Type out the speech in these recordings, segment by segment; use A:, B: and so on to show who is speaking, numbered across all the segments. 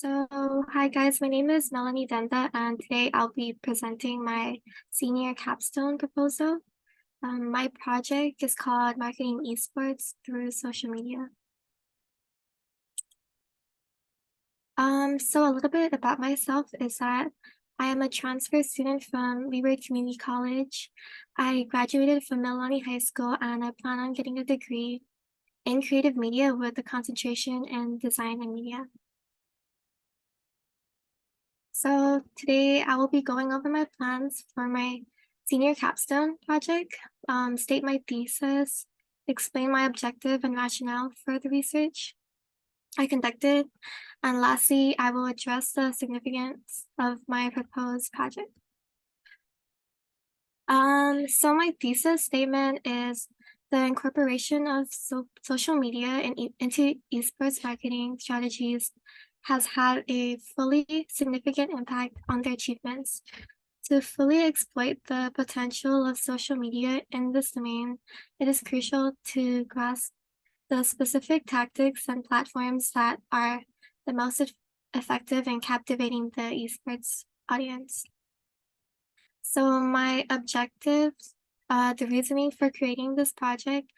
A: Hi guys, my name is Melanie Denda, and today I'll be presenting my senior capstone proposal. My project is called Marketing Esports through Social Media. So a little bit about myself is that I am a transfer student from Leeward Community College. I graduated from Melanie High School, and I plan on getting a degree in creative media with a concentration in design and media. So today I will be going over my plans for my senior capstone project, state my thesis, explain my objective and rationale for the research I conducted, and lastly, I will address the significance of my proposed project. So my thesis statement is the incorporation of social media into esports marketing strategies has had a fully significant impact on their achievements. To fully exploit the potential of social media in this domain, it is crucial to grasp the specific tactics and platforms that are the most effective in captivating the esports audience. So my objectives, the reasoning for creating this project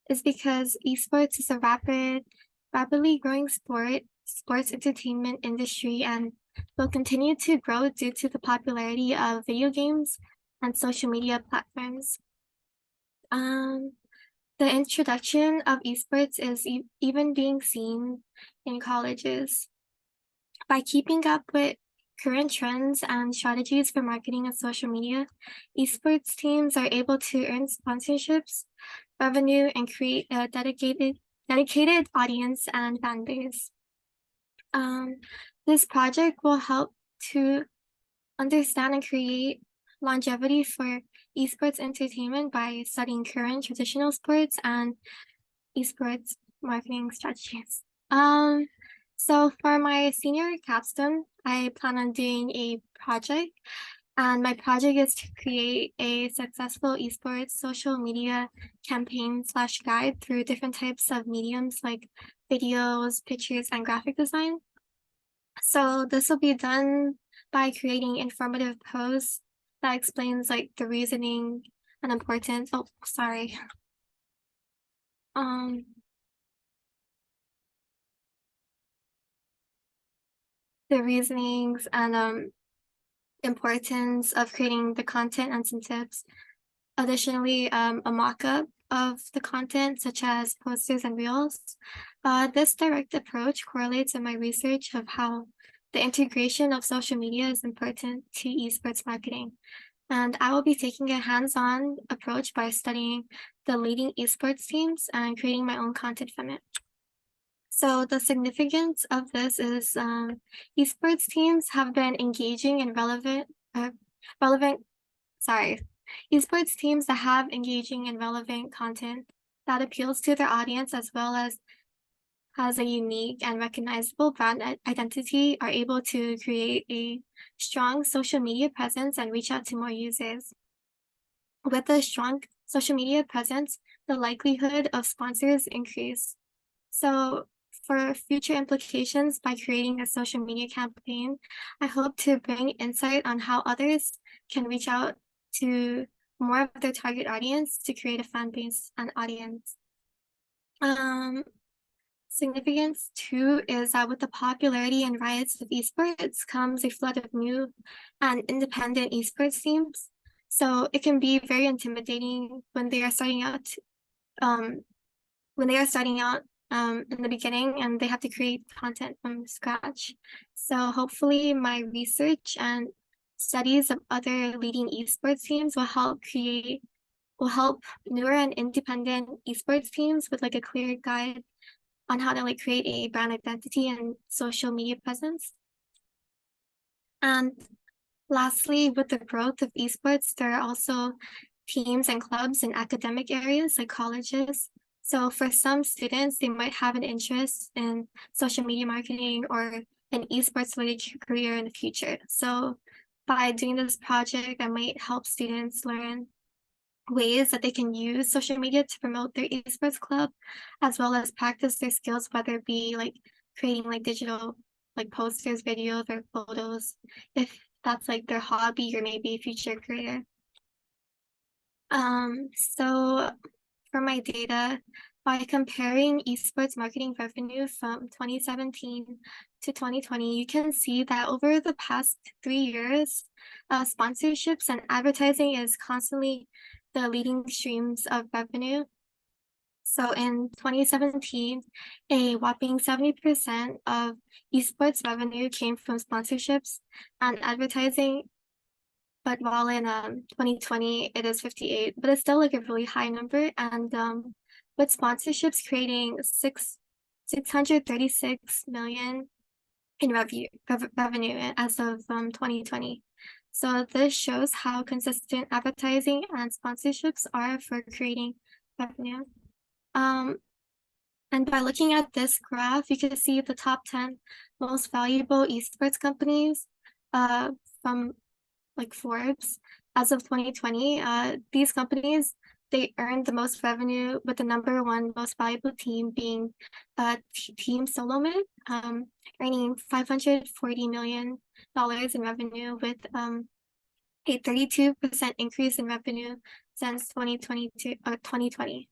A: is because esports is a rapidly growing sports entertainment industry, and will continue to grow due to the popularity of video games and social media platforms. The introduction of esports is even being seen in colleges. By keeping up with current trends and strategies for marketing and social media, esports teams are able to earn sponsorships, revenue, and create a dedicated audience and fan base. This project will help to understand and create longevity for esports entertainment by studying current traditional sports and esports marketing strategies. So for my senior capstone, I plan on doing a project, and my project is to create a successful esports social media campaign / guide through different types of mediums like videos, pictures, and graphic design. So this will be done by creating informative posts that explains like the reasoning and importance. Oh, sorry. The reasonings and importance of creating the content and some tips. Additionally, a mock-up of the content, such as posters and reels. This direct approach correlates in my research of how the integration of social media is important to esports marketing. And I will be taking a hands-on approach by studying the leading esports teams and creating my own content from it. So the significance of this is esports teams have been engaging in esports teams that have engaging and relevant content that appeals to their audience, as well as has a unique and recognizable brand identity, are able to create a strong social media presence and reach out to more users. With a strong social media presence, the likelihood of sponsors increase. So for future implications, by creating a social media campaign, I hope to bring insight on how others can reach out to more of their target audience to create a fan base and audience. Significance too is that with the popularity and rise of esports comes a flood of new and independent esports teams. So it can be very intimidating when they are starting out in the beginning and they have to create content from scratch. So hopefully my research and studies of other leading esports teams will help newer and independent esports teams with like a clear guide on how to like create a brand identity and social media presence. And lastly, with the growth of esports, there are also teams and clubs in academic areas like colleges. So for some students, they might have an interest in social media marketing or an esports related career in the future. So by doing this project, I might help students learn ways that they can use social media to promote their esports club, as well as practice their skills, whether it be like creating like digital like posters, videos, or photos, if that's like their hobby or maybe future career. So for my data, by comparing esports marketing revenue from 2017 to 2020, you can see that over the past 3 years, sponsorships and advertising is constantly the leading streams of revenue. So in 2017, a whopping 70% of esports revenue came from sponsorships and advertising, but while in 2020 it is 58, but it's still like a really high number. And with sponsorships creating 636 million in revenue as of 2020. So this shows how consistent advertising and sponsorships are for creating revenue. And by looking at this graph, you can see the top 10 most valuable esports companies from like Forbes as of 2020. These companies, they earned the most revenue, with the number one most valuable team being Team Solomon, earning $540 million in revenue, with a 32% increase in revenue since 2020.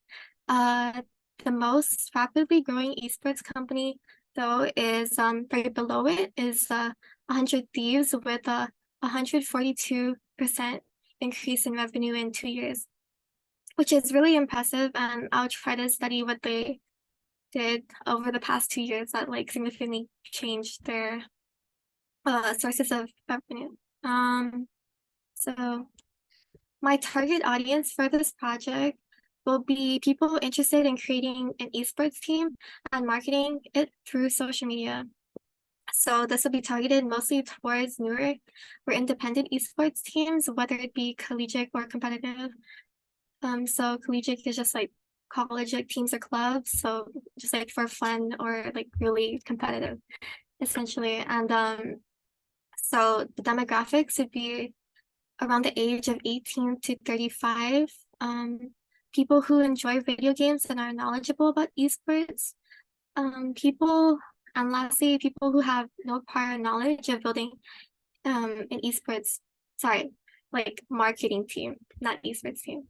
A: The most rapidly growing esports company, though, is right below it is 100 Thieves, with a 142% increase in revenue in 2 years, which is really impressive. And I'll try to study what they did over the past 2 years that like significantly changed their sources of revenue. So my target audience for this project will be people interested in creating an esports team and marketing it through social media. So this will be targeted mostly towards newer or independent esports teams, whether it be collegiate or competitive. So collegiate is just like college like teams or clubs, so just like for fun or like really competitive, essentially. And so the demographics would be around the age of 18 to 35. People who enjoy video games and are knowledgeable about esports. People, and lastly, people who have no prior knowledge of building an esports, sorry, like marketing team, not esports team.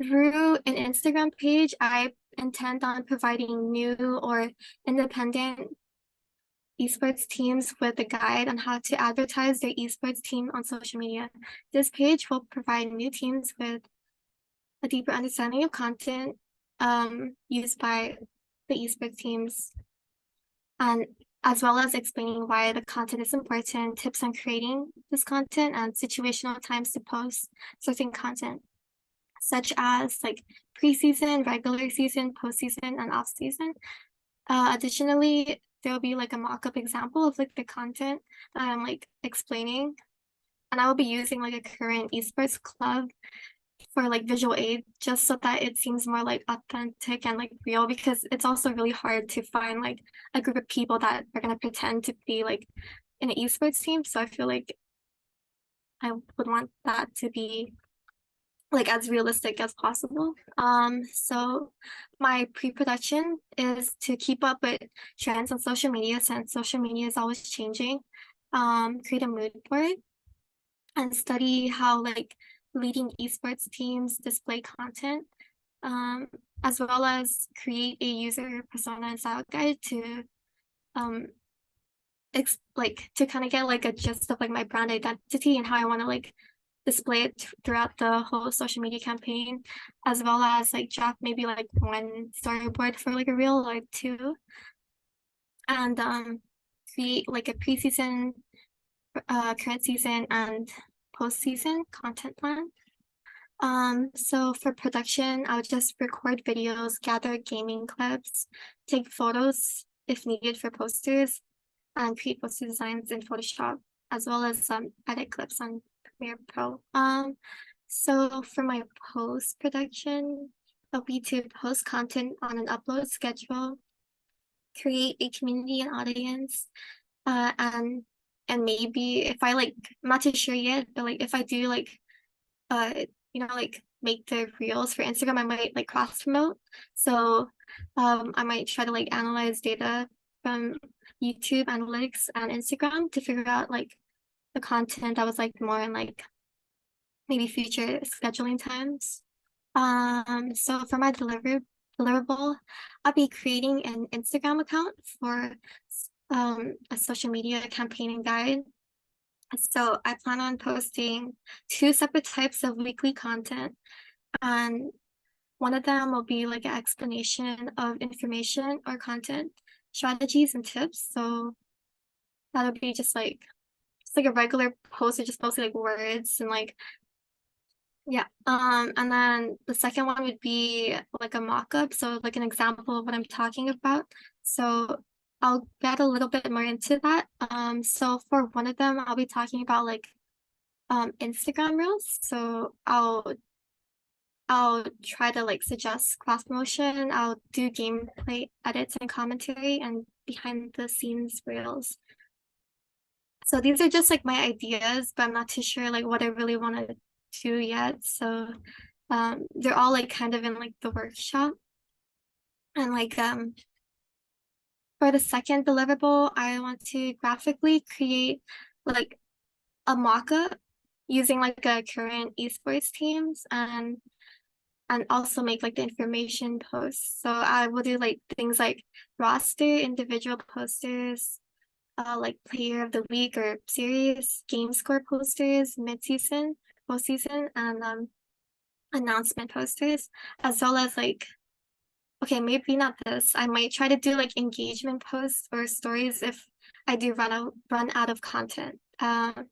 A: Through an Instagram page, I intend on providing new or independent esports teams with a guide on how to advertise their esports team on social media. This page will provide new teams with a deeper understanding of content used by the esports teams, and as well as explaining why the content is important, tips on creating this content, and situational times to post certain content, such as like preseason, regular season, postseason, and off season. Additionally, there'll be like a mock-up example of like the content that I'm like explaining, and I will be using like a current esports club for like visual aid, just so that it seems more like authentic and like real, because it's also really hard to find like a group of people that are going to pretend to be like in an esports team. So I feel like I would want that to be like as realistic as possible. So my pre-production is to keep up with trends on social media, since social media is always changing. Create a mood board and study how like leading esports teams display content, as well as create a user persona and style guide to like to kind of get like a gist of like my brand identity and how I want to like display it throughout the whole social media campaign, as well as like draft maybe like one storyboard for like a reel or two, and create like a preseason, current season, and postseason content plan. So for production, I would just record videos, gather gaming clips, take photos if needed for posters, and create poster designs in Photoshop, as well as edit clips on Premiere Pro. So for my post production, it'll be to post content on an upload schedule, create a community and audience, and maybe if I like, I'm not too sure yet, but like if I do like like make the reels for Instagram, I might like cross promote. So I might try to like analyze data from YouTube analytics and Instagram to figure out like the content that was like more in like maybe future scheduling times. So for my deliverable, I'll be creating an Instagram account for a social media campaigning guide. So I plan on posting two separate types of weekly content, and one of them will be like an explanation of information or content strategies and tips. So that'll be just like a regular post or just mostly like words and like yeah. And then the second one would be like a mock-up, so like an example of what I'm talking about. So I'll get a little bit more into that. So for one of them, I'll be talking about like Instagram Reels. So I'll try to like suggest cross promotion. I'll do gameplay edits and commentary and behind the scenes reels. So these are just like my ideas, but I'm not too sure like what I really want to do yet. So they're all like kind of in like the workshop. And like for the second deliverable, I want to graphically create like a mock-up using like a current esports teams and also make like the information posts. So I will do like things like roster, individual posters, like player of the week or series, game score posters, mid-season, postseason, and announcement posters, as well as like, okay, maybe not this. I might try to do like engagement posts or stories if I do run out of content. And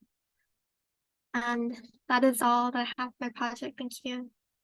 A: that is all that I have for my project. Thank you.